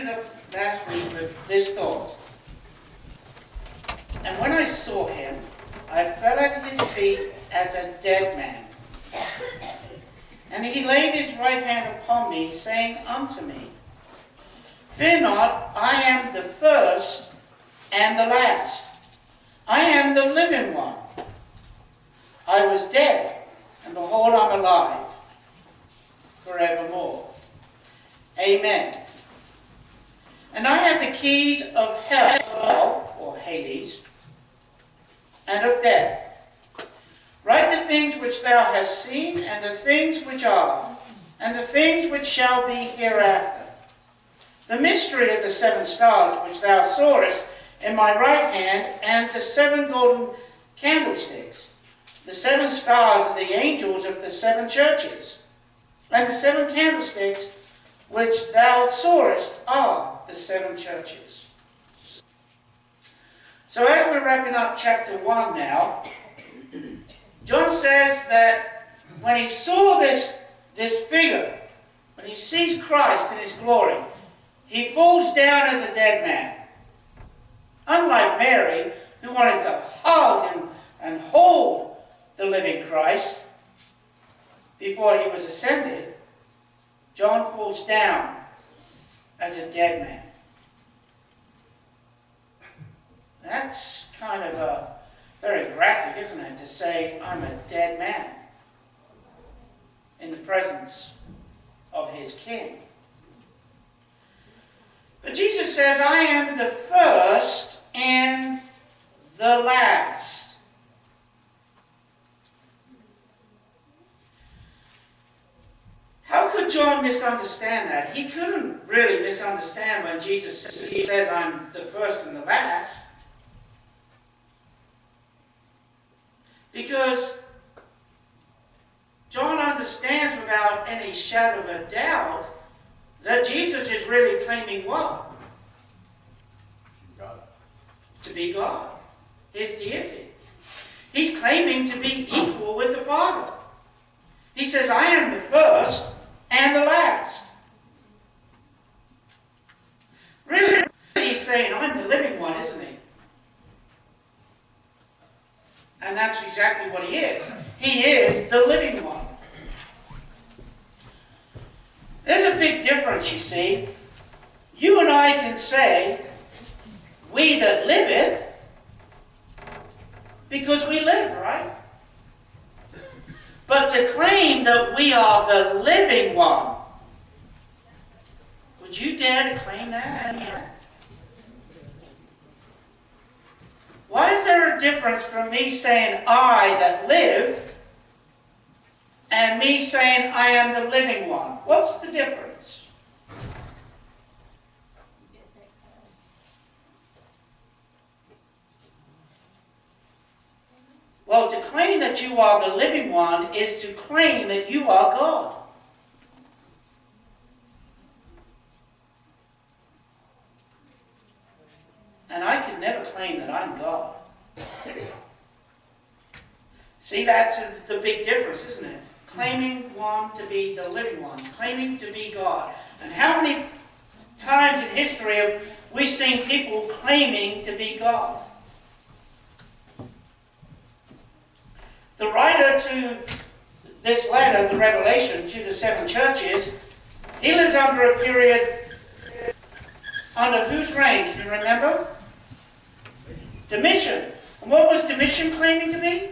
ended up last week with this thought. And when I saw him, I fell at his feet as a dead man. And he laid his right hand upon me, saying unto me, Fear not, I am the first and the last. I am the living one. I was dead, and behold, I'm alive forevermore. Amen. And I have the keys of hell, or Hades, and of death. Write the things which thou hast seen, and the things which are, and the things which shall be hereafter. The mystery of the 7 stars which thou sawest in my right hand, and the 7 golden candlesticks. The 7 stars are the angels of the 7 churches, and the 7 candlesticks which thou sawest are the 7 churches. So as we're wrapping up chapter 1 now, John says that when he saw this figure, when he sees Christ in his glory, he falls down as a dead man. Unlike Mary, who wanted to hug and hold the living Christ before he was ascended, John falls down as a dead man. That's kind of very graphic, isn't it, to say I'm a dead man in the presence of his King. But Jesus says, I am the first and the last. How could John misunderstand that? He couldn't really misunderstand when Jesus says, I'm the first and the last. Because John understands without any shadow of a doubt that Jesus is really claiming what? God. To be God. His deity. He's claiming to be equal with the Father. He says, I am the first and the last. Really, he's saying, I'm the living one, isn't he? And that's exactly what he is. He is the living one. There's a big difference, you see. You and I can say, we that liveth, because we live, right? But to claim that we are the living one, would you dare to claim that? Why is there a difference from me saying I that live and me saying I am the living one? What's the difference? Well, to claim that you are the living one is to claim that you are God. And I could never claim that I'm God. See, that's the big difference, isn't it? Claiming one to be the living one, claiming to be God. And how many times in history have we seen people claiming to be God? The writer to this letter, the Revelation, to the 7 churches, he lives under a period under whose reign? Can you remember? Domitian. And what was Domitian claiming to be?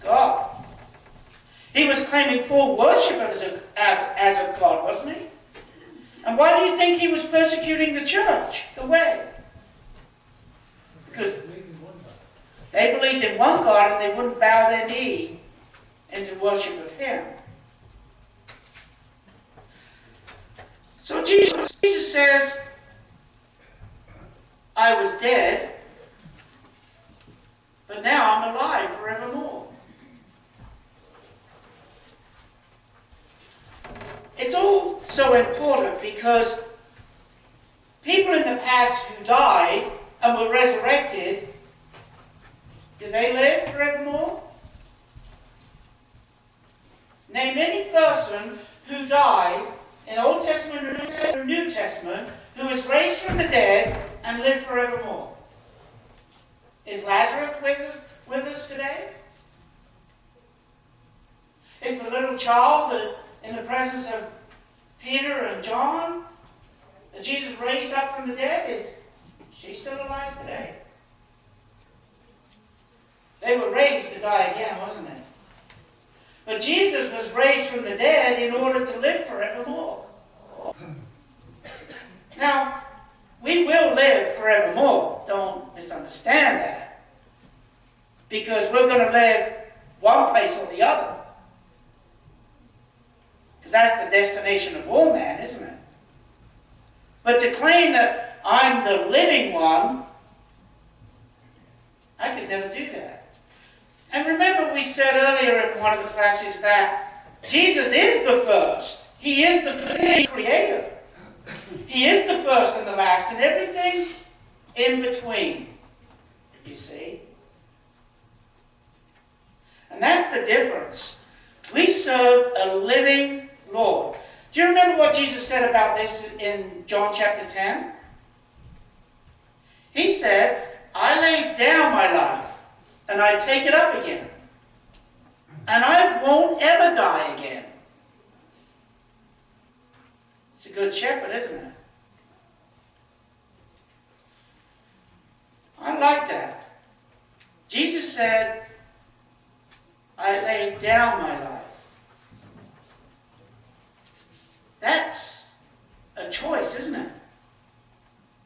God. He was claiming full worship as of God, wasn't he? And why do you think he was persecuting the church, the way? Because they believed in one God and they wouldn't bow their knee into worship of him. So Jesus says, I was dead, but now I'm alive forevermore. It's all so important because people in the past who died and were resurrected, did they live forevermore? Name any person who died in the Old Testament or New Testament who was raised from the dead and lived forevermore. Is Lazarus with us today? Is the little child that in the presence of Peter and John that Jesus raised up from the dead, is she still alive today? They were raised to die again, wasn't it? But Jesus was raised from the dead in order to live forevermore. Now, we will live forevermore. Don't misunderstand that. Because we're going to live one place or the other. Because that's the destination of all man, isn't it? But to claim that I'm the living one, I could never do that. And remember we said earlier in one of the classes that Jesus is the first. He is the creator. He is the first and the last and everything in between. You see? And that's the difference. We serve a living Lord. Do you remember what Jesus said about this in John chapter 10? He said, I lay down my life and I take it up again. And I won't ever die again. It's a good shepherd, isn't it? I like that. Jesus said, I lay down my life. That's a choice, isn't it?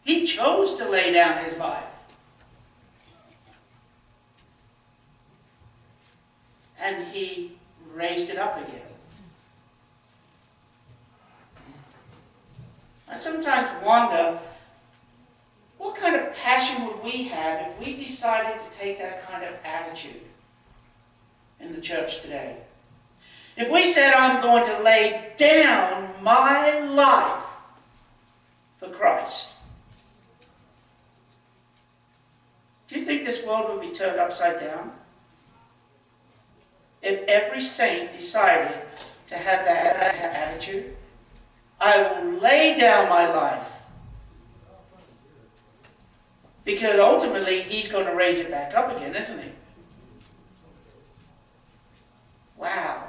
He chose to lay down his life. And he raised it up again. I sometimes wonder, what kind of passion would we have if we decided to take that kind of attitude in the church today? If we said, I'm going to lay down my life for Christ, do you think this world would be turned upside down? If every saint decided to have that attitude, I will lay down my life. Because ultimately, he's going to raise it back up again, isn't he? Wow.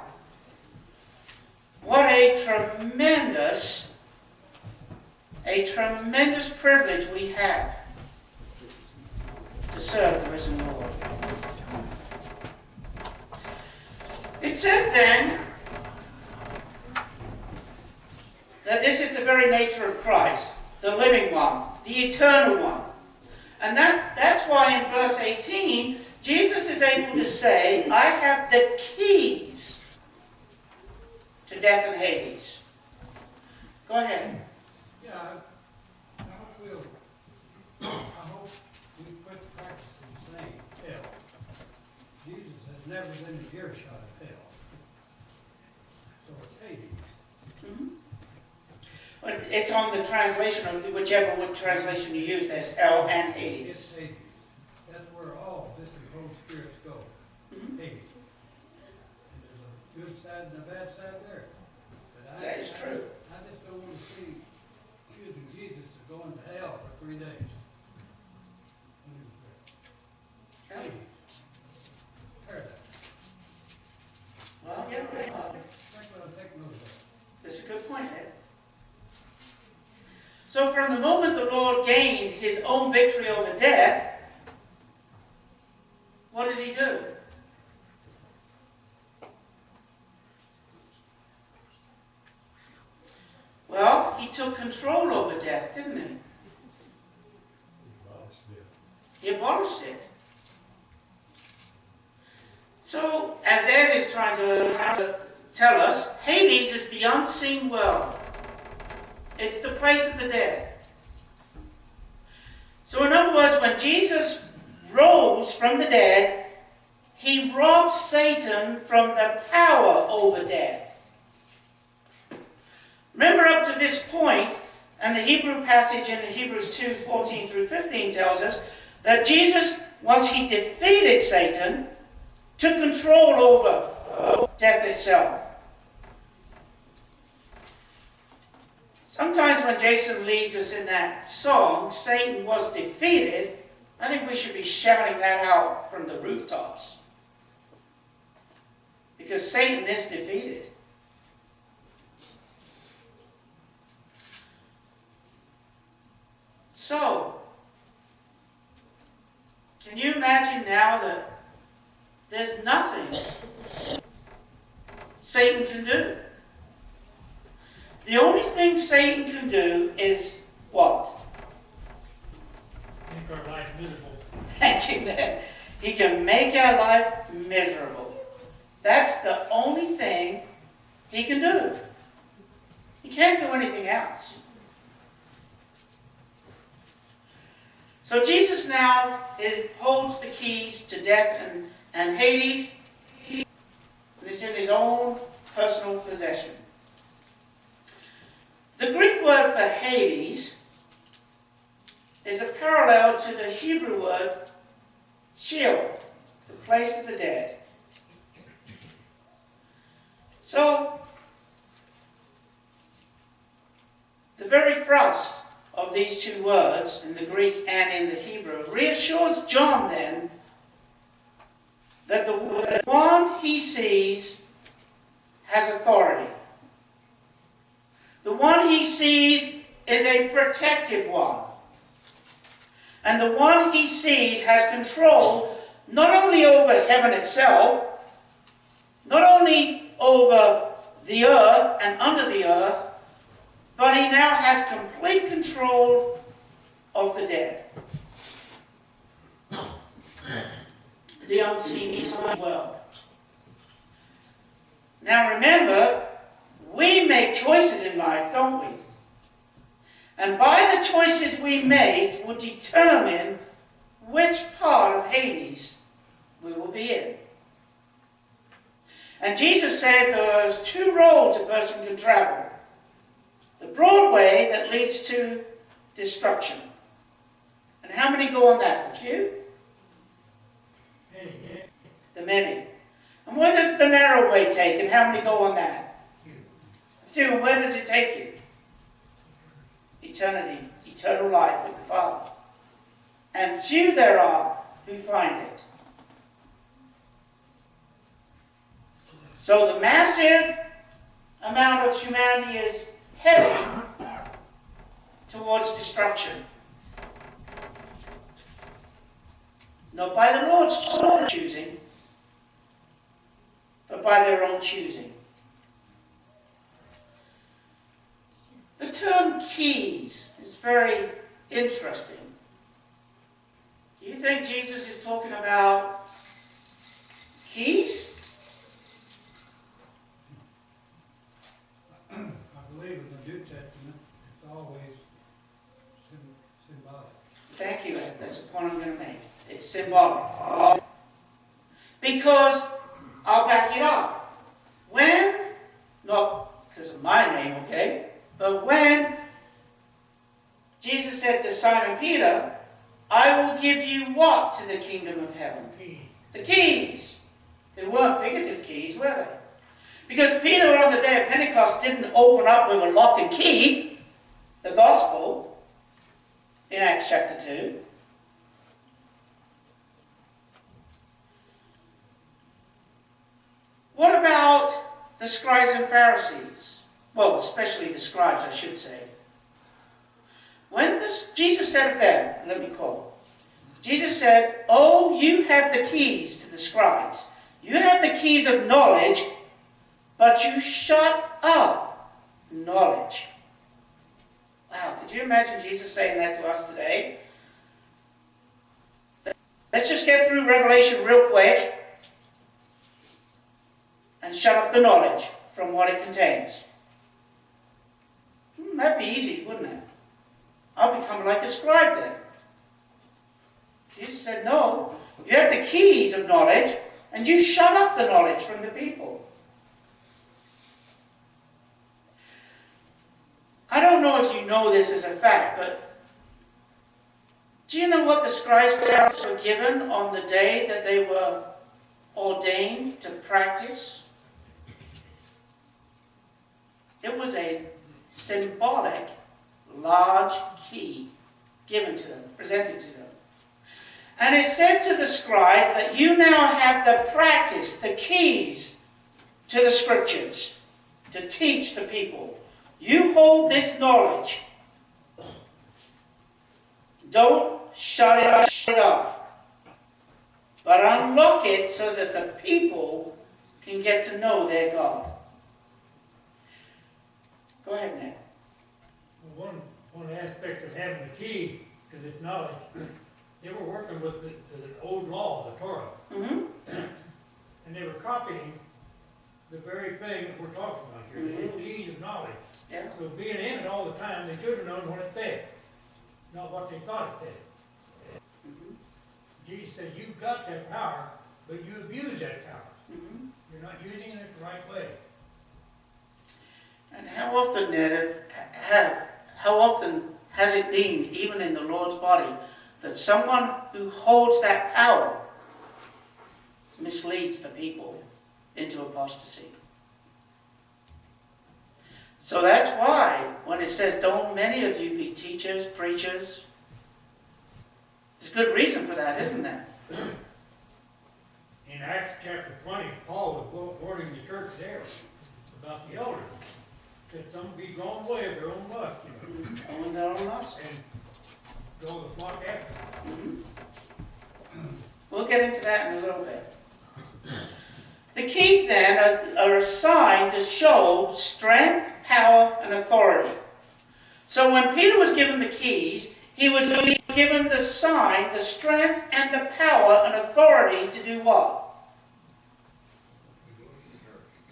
What a tremendous privilege we have to serve the risen Lord. It says then that this is the very nature of Christ, the living one, the eternal one. And that's why in verse 18, Jesus is able to say, I have the keys to death and Hades. Go ahead. Yeah, I hope we quit practicing saying hell. Jesus has never been in earshot of hell. So it's Hades. Mm-hmm. But it's on the translation of whichever translation you use. There's hell and Hades. It's Hades. That's where all disemposed spirits go. Mm-hmm. Hades. And there's a good side and a bad side there. But That is true. I just don't want to see accusing Jesus of going to hell for 3 days. Yeah. Hades. Paradise. Well, yeah, That's what I'm taking note of. that's a good point, Ed. So from the moment the Lord gained his own victory over death, what did he do? Well, he took control over death, didn't he? He abolished it. So, as Ed is trying to tell us, Hades is the unseen world. It's the place of the dead. So in other words, when Jesus rose from the dead, he robbed Satan from the power over death. Remember up to this point, and the Hebrew passage in Hebrews 2:14 through 15 tells us that Jesus, once he defeated Satan, took control over death itself. Sometimes when Jason leads us in that song, Satan was defeated, I think we should be shouting that out from the rooftops. Because Satan is defeated. So, can you imagine now that there's nothing Satan can do? The only thing Satan can do is what? Make our life miserable. Thank you, man. He can make our life miserable. That's the only thing he can do. He can't do anything else. So Jesus now holds the keys to death and Hades, and it's in his own personal possession. The Greek word for Hades is a parallel to the Hebrew word Sheol, the place of the dead. So, the very thrust of these two words, in the Greek and in the Hebrew, reassures John then that the one he sees has authority. The one he sees is a protective one. And the one he sees has control not only over heaven itself, not only over the earth and under the earth, but he now has complete control of the dead. The unseen world. Now remember, we make choices in life, don't we? And by the choices we make will determine which part of Hades we will be in. And Jesus said there's two roads a person can travel. The broad way that leads to destruction. And how many go on that? The few? The many. And where does the narrow way take, and how many go on that? The few. And where does it take you? Eternity, eternal life with the Father. And few there are who find it. So the massive amount of humanity is heading towards destruction. Not by the Lord's choosing, but by their own choosing. The term keys is very interesting. Do you think Jesus is talking about keys? I believe in the New Testament, it's always symbolic. Thank you, Ed. That's the point I'm going to make. It's symbolic. Because, I'll back it up. When, not because of my name, okay, but when Jesus said to Simon Peter, I will give you what to the kingdom of heaven? The keys. They weren't figurative keys, were they? Because Peter on the day of Pentecost didn't open up with a lock and key the gospel in Acts chapter 2. What about the scribes and Pharisees? Well, especially the scribes, I should say. When Jesus said of them, let me quote, Jesus said, oh, you have the keys to the scribes. You have the keys of knowledge, but you shut up knowledge. Wow, could you imagine Jesus saying that to us today? Let's just get through Revelation real quick and shut up the knowledge from what it contains. That'd be easy, wouldn't it? I'll become like a scribe then. Jesus said, no, you have the keys of knowledge, and you shut up the knowledge from the people. I don't know if you know this as a fact, but do you know what the scribes were given on the day that they were ordained to practice? It was a symbolic, large key given to them, presented to them. And it said to the scribes that you now have the practice, the keys to the scriptures to teach the people. You hold this knowledge. Don't shut it up, but unlock it so that the people can get to know their God. Go ahead, Nick. Well, one aspect of having the key to this knowledge, they were working with the old law, the Torah, Mm-hmm. and they were copying the very thing that we're talking about here, the keys of knowledge. Yeah. So being in it all the time, they should have known what it said, not what they thought it said. Mm-hmm. Jesus said, you've got that power, but you abuse that power. Mm-hmm. You're not using it the right way. And how often, Ned, how often has it been, even in the Lord's body, that someone who holds that power misleads the people into apostasy? So that's why, when it says, don't many of you be teachers, preachers, there's good reason for that, isn't there? In Acts chapter 20, Paul was warning the church there about the elders. That some be drawn away of their own lust, Owing their own lust. and draw the flock after them. We'll get into that in a little bit. The keys then are assigned to show strength, power, and authority. So when Peter was given the keys, he was given the sign, the strength, and the power and authority to do what?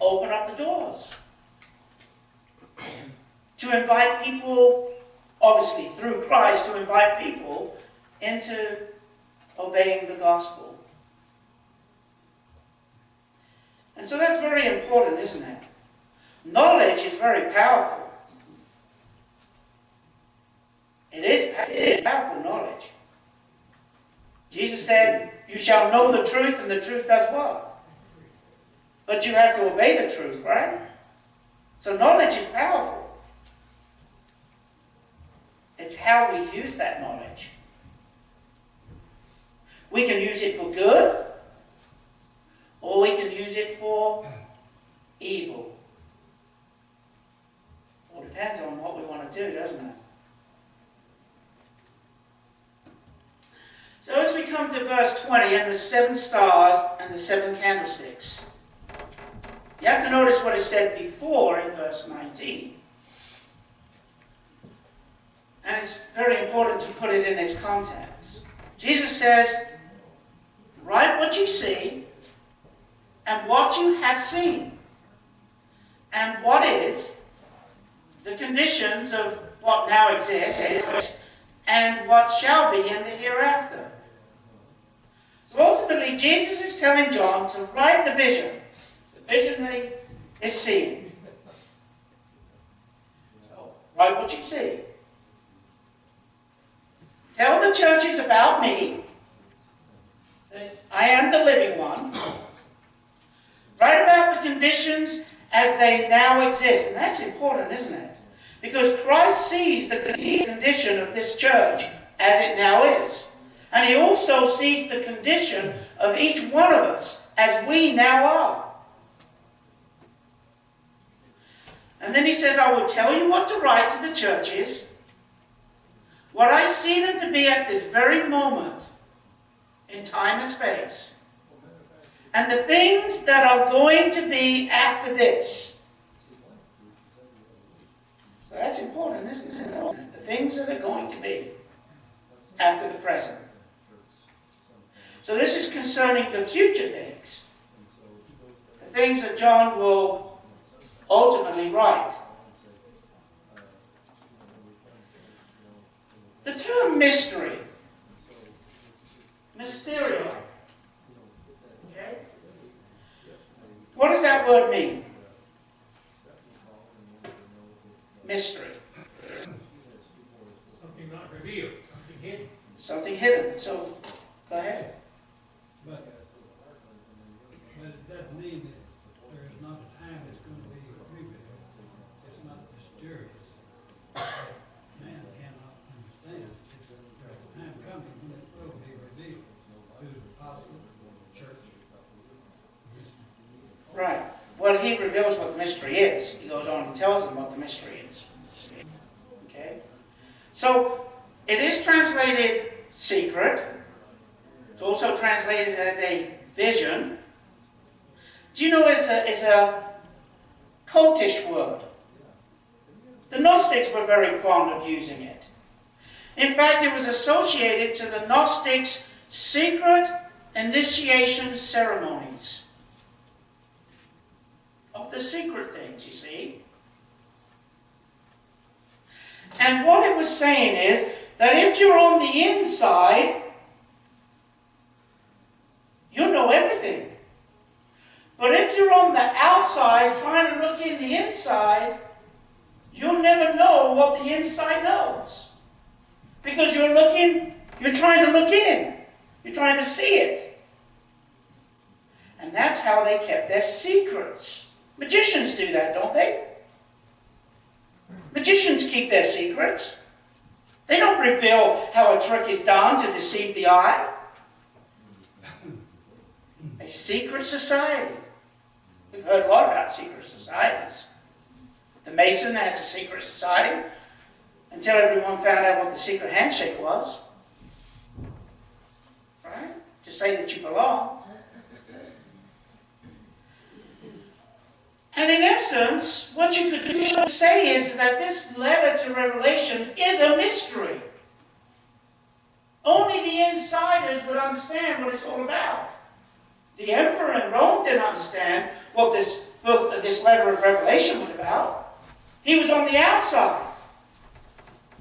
Open up the doors. To invite people, obviously through Christ, to invite people into obeying the gospel. And so that's very important, isn't it? Knowledge is very powerful. It is powerful knowledge. Jesus said, you shall know the truth, and the truth does what? But you have to obey the truth, right? So knowledge is powerful. It's how we use that knowledge. We can use it for good, or we can use it for evil. Well, it depends on what we want to do, doesn't it? So as we come to verse 20, and the 7 stars and the 7 candlesticks, you have to notice what is said before in verse 19. And it's very important to put it in its context. Jesus says, write what you see and what you have seen, and what is the conditions of what now exists and what shall be in the hereafter. So ultimately, Jesus is telling John to write the vision that he is seeing. So, write what you see. Tell the churches about me, that I am the living one. Write about the conditions as they now exist. And that's important, isn't it? Because Christ sees the condition of this church as it now is. And he also sees the condition of each one of us as we now are. And then he says, I will tell you what to write to the churches, what I see them to be at this very moment in time and space, and the things that are going to be after this. So that's important, isn't it? The things that are going to be after the present. So this is concerning the future things. The things that John will ultimately write. The term mystery, mysterio, okay? What does that word mean? Mystery. Something not revealed, something hidden. Something hidden. So, go ahead. But it doesn't mean that there is not a time it's going to be revealed. It's not mysterious. but he reveals what the mystery is. He goes on and tells them what the mystery is. Okay? So, it is translated secret. It's also translated as a vision. Do you know it's a cultish word? The Gnostics were very fond of using it. In fact, it was associated to the Gnostics' secret initiation ceremonies. Of the secret things, you see. And what it was saying is that if you're on the inside, you'll know everything. But if you're on the outside trying to look in the inside, you'll never know what the inside knows. Because you're trying to look in. You're trying to see it. And that's how they kept their secrets. Magicians do that, don't they? Magicians keep their secrets. They don't reveal how a trick is done to deceive the eye. A secret society. We've heard a lot about secret societies. The Mason has a secret society until everyone found out what the secret handshake was. Right? To say that you belong. And in essence, what you could say is that this letter to Revelation is a mystery. Only the insiders would understand what it's all about. The emperor in Rome didn't understand what this letter of Revelation was about. He was on the outside.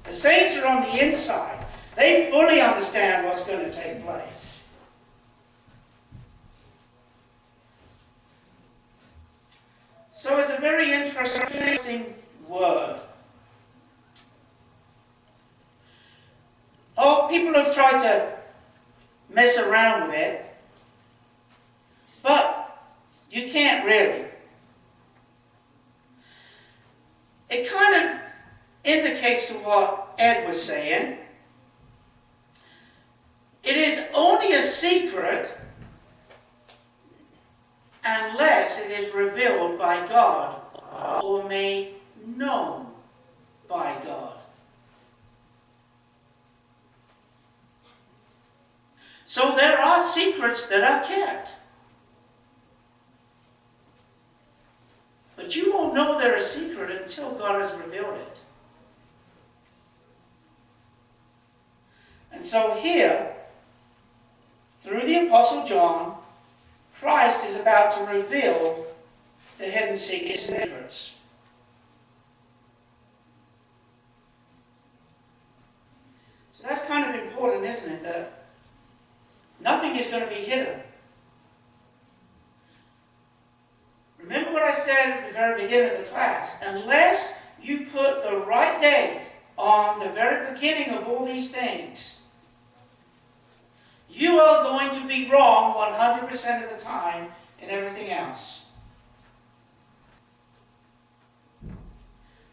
The saints are on the inside. They fully understand what's going to take place. So it's a very interesting word. Oh, people have tried to mess around with it, but you can't really. It kind of indicates to what Ed was saying. It is only a secret unless it is revealed by God or made known by God. So there are secrets that are kept. But you won't know they're a secret until God has revealed it. And so here, through the Apostle John, Christ is about to reveal the hidden secrets. So that's kind of important, isn't it? That nothing is going to be hidden. Remember what I said at the very beginning of the class. Unless you put the right date on the very beginning of all these things, you are going to be wrong 100% of the time in everything else.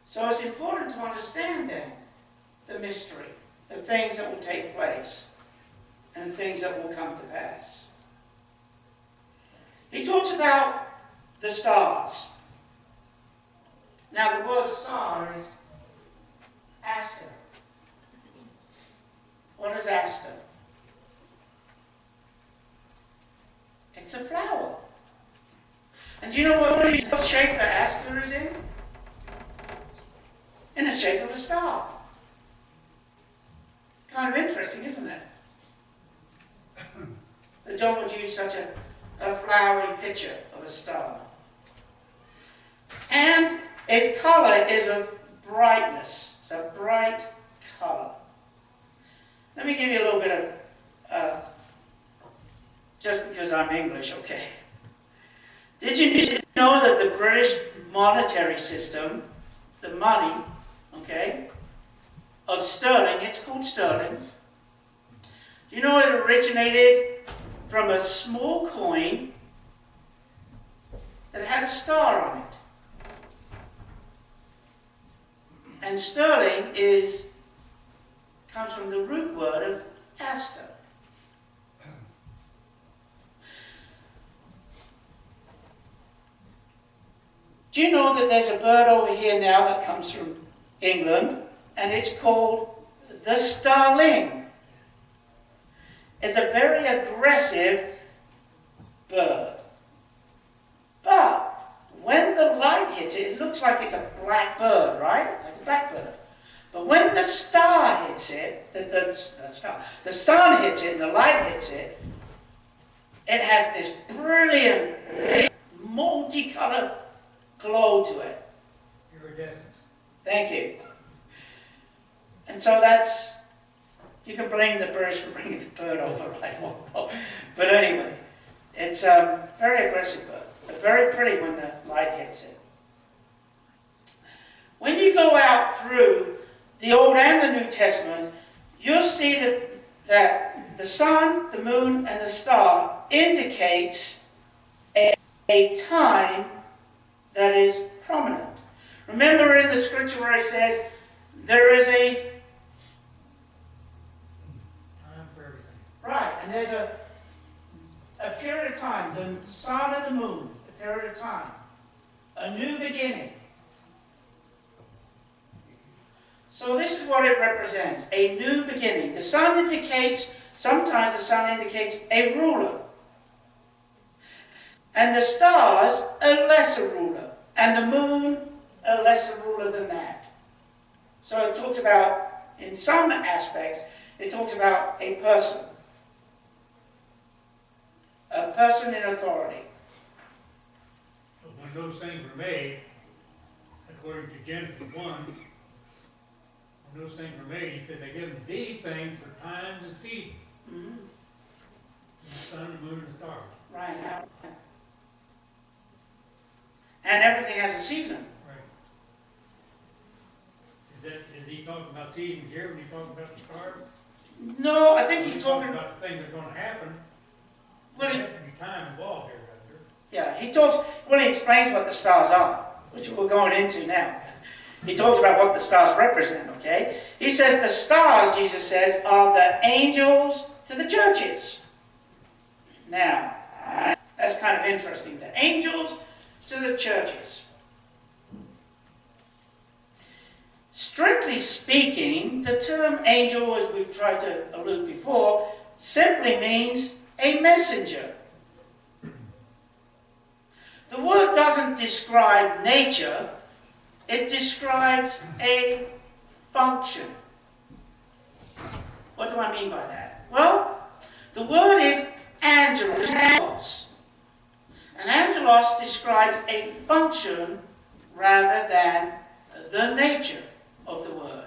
So it's important to understand then the mystery, the things that will take place, and the things that will come to pass. He talks about the stars. Now the word star is aster. What is aster? It's a flower. And do you know what shape the aster is in? In the shape of a star. Kind of interesting, isn't it? That John would use such a flowery picture of a star. And its color is of brightness. It's a bright color. Let me give you a little bit of, just because I'm English, okay. Did you know that the British monetary system, the money, okay, of sterling, it's called sterling. Do you know it originated from a small coin that had a star on it? And sterling comes from the root word of aster. Do you know that there's a bird over here now that comes from England, and it's called the starling? It's a very aggressive bird. But when the light hits it, it looks like it's a black bird, right? Like a blackbird. But when the star hits it, the sun hits it and the light hits it, it has this brilliant, multicolored glow to it. Iridescent. Thank you. And so that's, you can blame the birds for bringing the bird over, right? But anyway, it's a very aggressive bird, but very pretty when the light hits it. When you go out through the Old and the New Testament, you'll see that the sun, the moon, and the star indicates a time that is prominent. Remember in the scripture where it says, there is a... Time for everything. Right, and there's a period of time, the sun and the moon, a period of time. A new beginning. So this is what it represents, a new beginning. The sun indicates, sometimes the sun indicates a ruler. And the stars, a lesser ruler. And the moon, a lesser ruler than that. So it talks about, in some aspects, it talks about a person. A person in authority. So when those things were made, according to Genesis 1, when those things were made, he said they give them these things for times and seasons. Mm-hmm. The sun, the moon, and the stars. Right now. And everything has a season. Right. Is he talking about seasons here when he's talking about the stars? No, I think he's talking about the things that are going to happen. Well, There has to be time involved here, right yeah, he explains what the stars are, which we're going into now. He talks about what the stars represent, okay? He says the stars, Jesus says, are the angels to the churches. Now, that's kind of interesting. The angels to the churches. Strictly speaking, the term angel, as we've tried to allude before, simply means a messenger. The word doesn't describe nature, it describes a function. What do I mean by that? Well, the word is angelos. And angelos describes a function rather than the nature of the word.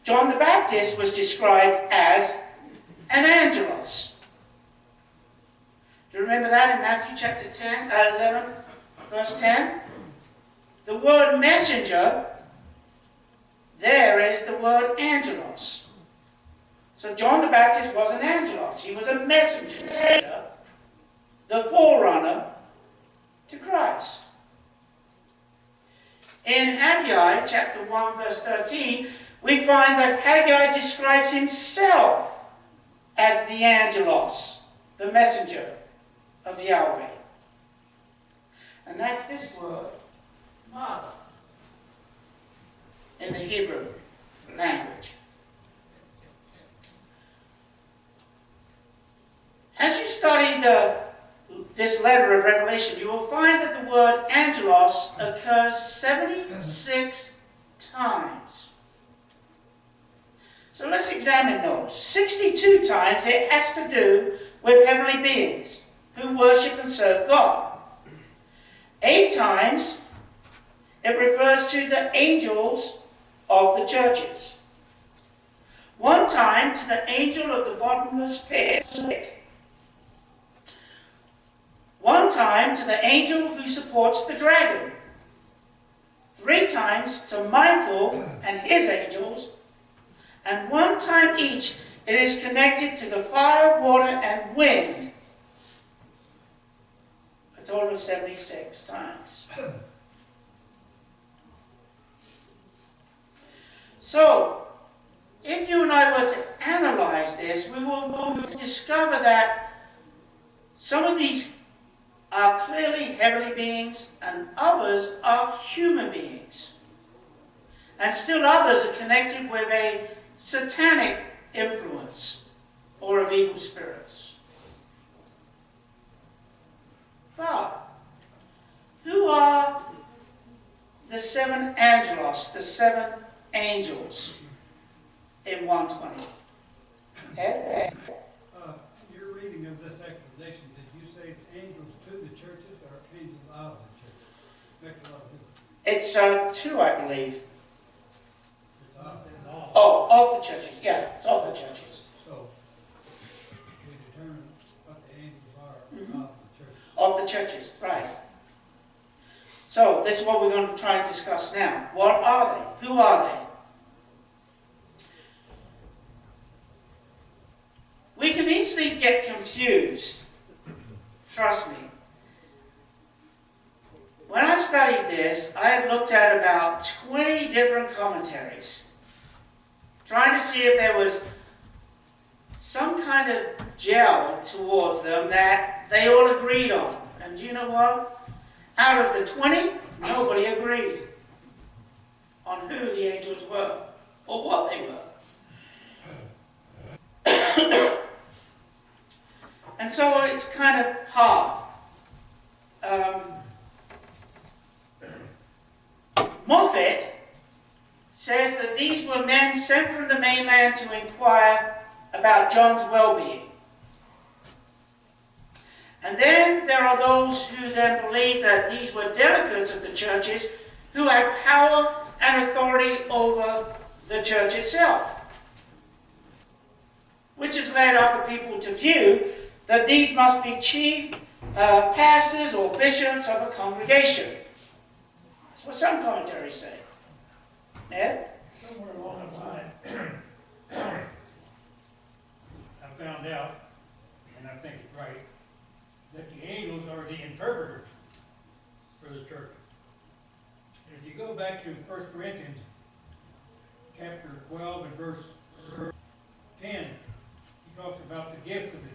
John the Baptist was described as an angelos. Do you remember that in Matthew chapter 11, verse 10? The word messenger, there is the word angelos. So John the Baptist was an angelos. He was a messenger, the forerunner to Christ. In Haggai chapter 1, verse 13, we find that Haggai describes himself as the angelos, the messenger of Yahweh. And that's this word, mother, in the Hebrew language. As you study this letter of Revelation, you will find that the word angelos occurs 76 times. So let's examine those. 62 times it has to do with heavenly beings who worship and serve God. 8 times it refers to the angels of the churches. 1 time to the angel of the bottomless pit. 1 time to the angel who supports the dragon. 3 times to Michael and his angels. And 1 time each it is connected to the fire, water, and wind. A total of 76 times. So, if you and I were to analyze this, we will discover that some of these are clearly heavenly beings and others are human beings. And still others are connected with a satanic influence or of evil spirits. But who are the seven angelos, the seven angels in 120? Ed? Your reading of this explanation, did you say angels to the churches or angels out of the churches? Makes a lot of difference. It's two, I believe. It's out. Oh, of the churches. Yeah, it's of the churches. So, we determine what the angels are out of the church. Of the churches, right. So, this is what we're going to try and discuss now. What are they? Who are they? We can easily get confused. Trust me. When I studied this, I had looked at about 20 different commentaries, trying to see if there was some kind of gel towards them that they all agreed on. And do you know what? Out of the 20, nobody agreed on who the angels were or what they were. And so it's kind of hard. Moffat says that these were men sent from the mainland to inquire about John's well-being. And then there are those who then believe that these were delegates of the churches who had power and authority over the church itself, which has led other people to view that these must be chief pastors or bishops of a congregation. That's what some commentaries say. Ed? Somewhere along the line, I found out, and I think it's right, that the angels are the interpreters for the church. And if you go back to 1 Corinthians chapter 12 and verse 10, he talks about the gifts of the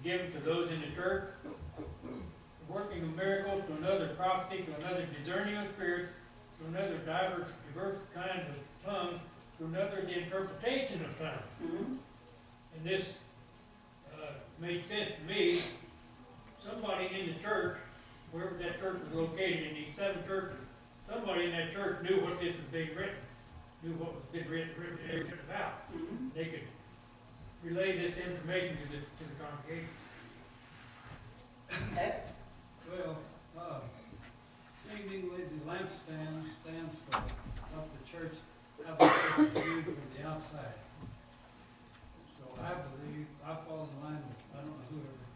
given to those in the church, the working of miracles, to another prophecy, to another discerning of spirits, to another diverse kinds of tongues, to another the interpretation of tongues. Mm-hmm. And this made sense to me. Somebody in the church, wherever that church was located, in these 7 churches, somebody in that church knew what this was being written, knew what was being written about. Mm-hmm. They could relay this information to the congregation. Ed? Well, seemingly the lampstand stands for of the church, how the church is viewed from the outside. So I believe, I fall in line with, I don't know whoever,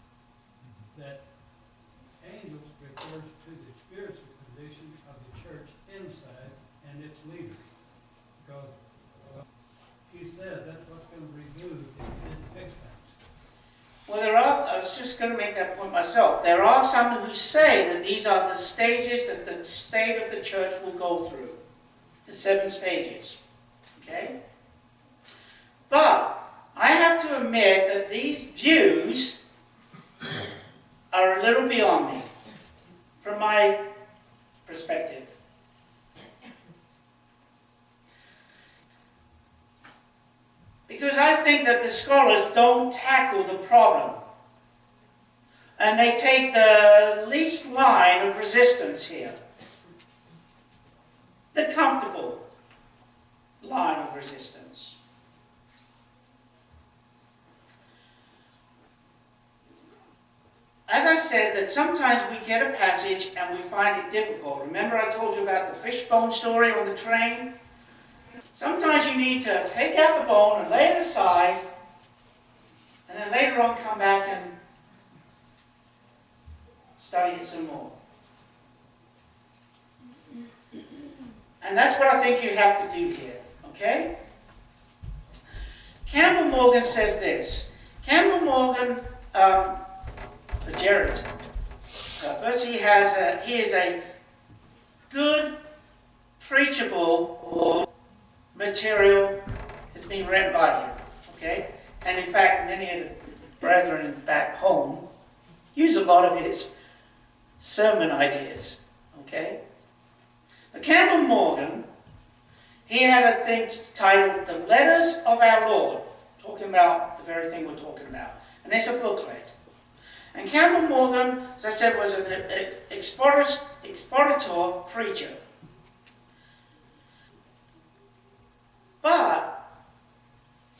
that angels refers to the spiritual condition of the church inside and its leaders. Because he said that's what's going to remove if he didn't fix things. Well, I was just going to make that point myself. There are some who say that these are the stages that the state of the church will go through. The 7 stages. Okay? But I have to admit that these views are a little beyond me, from my perspective. Because I think that the scholars don't tackle the problem. And they take the least line of resistance here. The comfortable line of resistance. As I said, that sometimes we get a passage and we find it difficult. Remember I told you about the fishbone story on the train? Sometimes you need to take out the bone and lay it aside, and then later on come back and study it some more. And that's what I think you have to do here, okay? Campbell Morgan says this. Campbell Morgan, for Jared's purpose, he is a good, preachable material has been read by him, okay? And in fact, many of the brethren back home use a lot of his sermon ideas, okay? But Campbell Morgan, he had a thing titled The Letters of Our Lord, talking about the very thing we're talking about. And it's a booklet. And Campbell Morgan, as I said, was an expositor preacher. But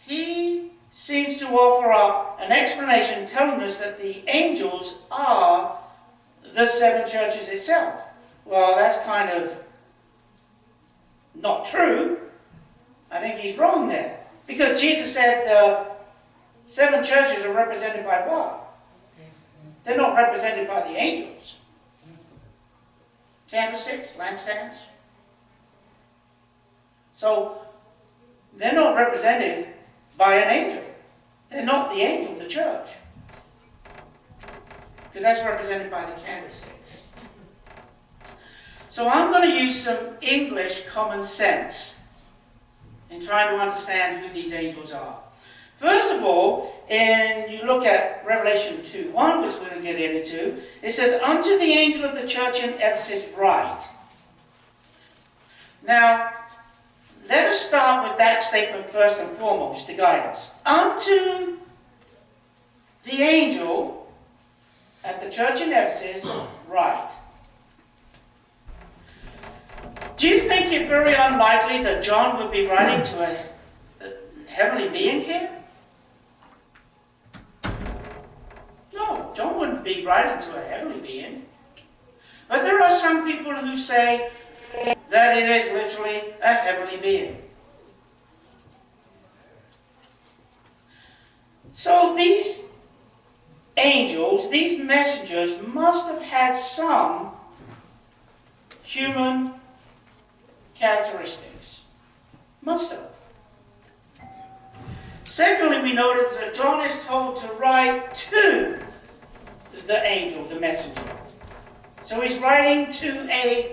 he seems to offer up an explanation telling us that the angels are the seven churches itself. Well, that's kind of not true. I think he's wrong there. Because Jesus said the seven churches are represented by what? They're not represented by the angels. Candlesticks, lampstands. So, they're not represented by an angel. They're not the angel, the church. Because that's represented by the candlesticks. So I'm going to use some English common sense in trying to understand who these angels are. First of all, you look at Revelation 2:1, which we're going to get into, it says, "Unto the angel of the church in Ephesus write." Now, let us start with that statement first and foremost to guide us. Unto the angel at the church in Ephesus write. Do you think it very unlikely that John would be writing to a heavenly being here? No, John wouldn't be writing to a heavenly being. But there are some people who say that it is literally a heavenly being. So these angels, these messengers, must have had some human characteristics. Must have. Secondly, we notice that John is told to write to the angel, the messenger. So he's writing to a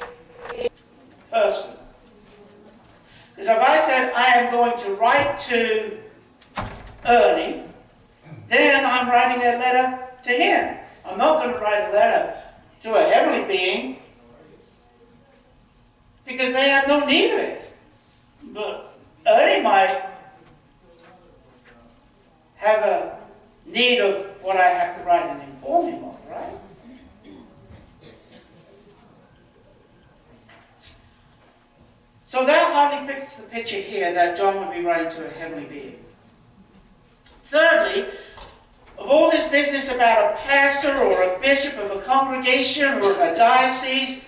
person. Because if I said, I am going to write to Ernie, then I'm writing a letter to him. I'm not going to write a letter to a heavenly being because they have no need of it. But Ernie might have a need of what I have to write and inform him of, right? So that hardly fits the picture here that John would be writing to a heavenly being. Thirdly, of all this business about a pastor or a bishop of a congregation or of a diocese,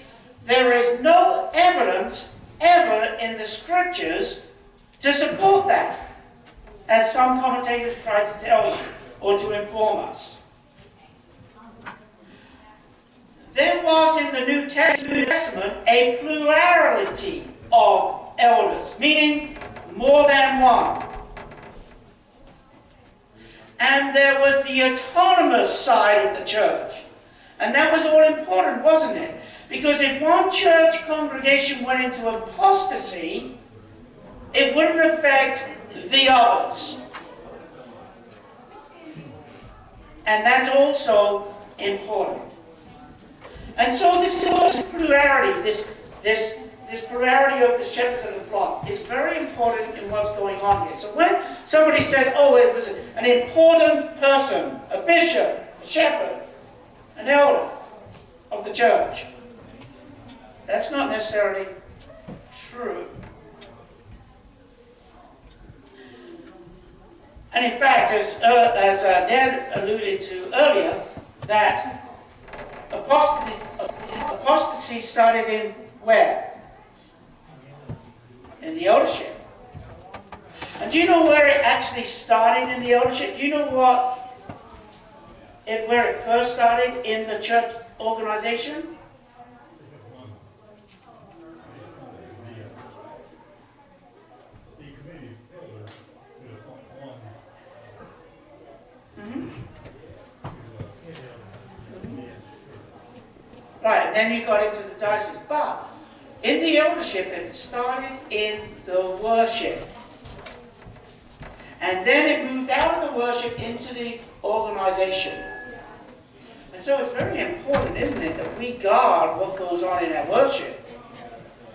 there is no evidence ever in the scriptures to support that, as some commentators try to tell you or to inform us. There was in the New Testament a plurality of elders, meaning more than one. And there was the autonomous side of the church. And that was all important, wasn't it? Because if one church congregation went into apostasy, it wouldn't affect the others. And that's also important. And so this plurality, this plurality of the shepherds of the flock is very important in what's going on here. So when somebody says, oh, it was an important person, a bishop, a shepherd, an elder of the church, that's not necessarily true. And in fact, as Ned alluded to earlier, that apostasy started in where? In the eldership. And do you know where it actually started in the eldership? Do you know where it first started in the church organization? Right, and then you got into the diocese. But in the eldership, it started in the worship. And then it moved out of the worship into the organization. And so it's very important, isn't it, that we guard what goes on in our worship.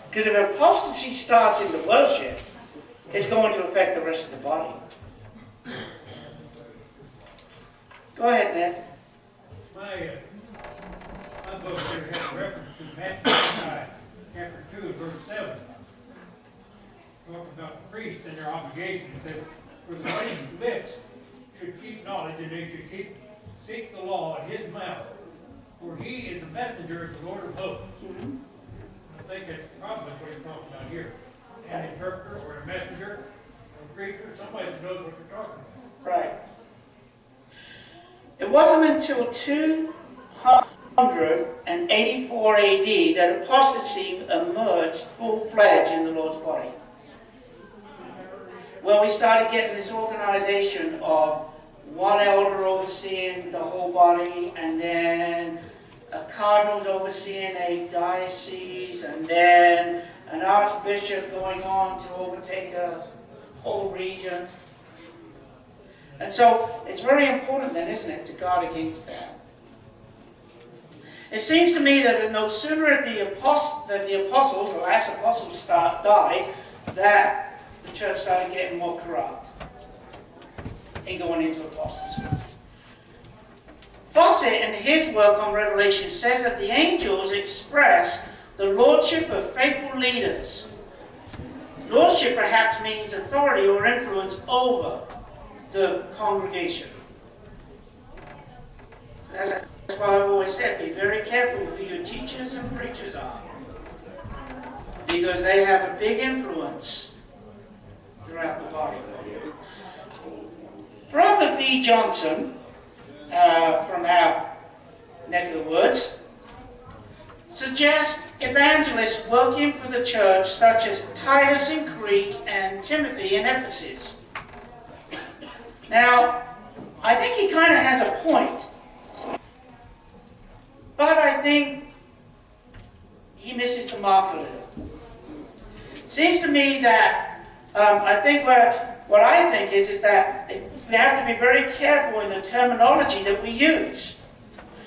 Because if apostasy starts in the worship, it's going to affect the rest of the body. Go ahead, Ned. My book here has a reference to Matthew chapter 2, verse 7. Talking about the priests and their obligation. It says, for the wedding lips should keep knowledge, and they should seek the law at his mouth. For he is a messenger of the Lord of hosts. Mm-hmm. I think that's probably what he's talking about here. An interpreter or a messenger or a preacher, somebody that knows what they're talking about. Right. It wasn't until 284 AD that apostasy emerged full-fledged in the Lord's body. Well, we started getting this organization of one elder overseeing the whole body, and then a cardinal's overseeing a diocese, and then an archbishop going on to overtake a whole region. And so it's very important then, isn't it, to guard against that. It seems to me that no sooner the apostles, the last apostles died, that the church started getting more corrupt and going into apostasy. Fawcett, in his work on Revelation, says that the angels express the lordship of faithful leaders. Lordship perhaps means authority or influence over the congregation. That's why I've always said, be very careful who your teachers and preachers are, because they have a big influence throughout the body. Brother B. Johnson, from our neck of the woods, suggests evangelists working for the church, such as Titus in Crete and Timothy in Ephesus. Now, I think he kind of has a point, but I think he misses the mark a little. Seems to me that what I think is that we have to be very careful in the terminology that we use.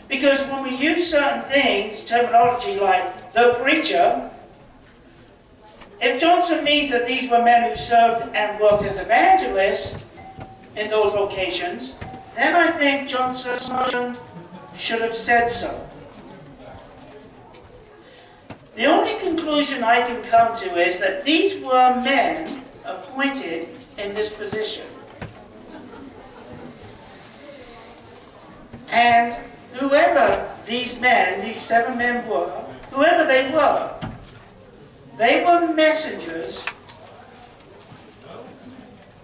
Because when we use certain things, terminology like the preacher, if Johnson means that these were men who served and worked as evangelists in those locations, then I think Johnson should have said so. The only conclusion I can come to is that these were men appointed in this position. And whoever these men, these 7 men were, whoever they were messengers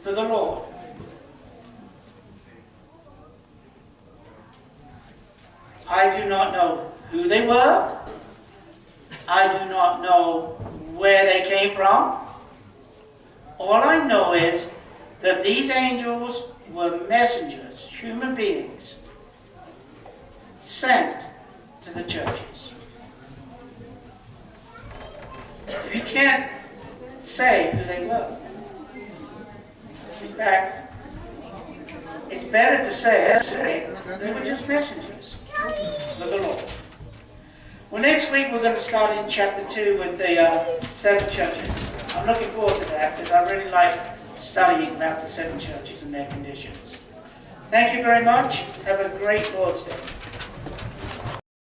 for the Lord. I do not know who they were. I do not know where they came from. All I know is that these angels were messengers, human beings, sent to the churches. You can't say who they were. In fact, it's better to say they were just messengers of the Lord. Well, next week we're going to start in chapter 2 with the 7 churches. I'm looking forward to that because I really like studying about the 7 churches and their conditions. Thank you very much. Have a great Lord's Day.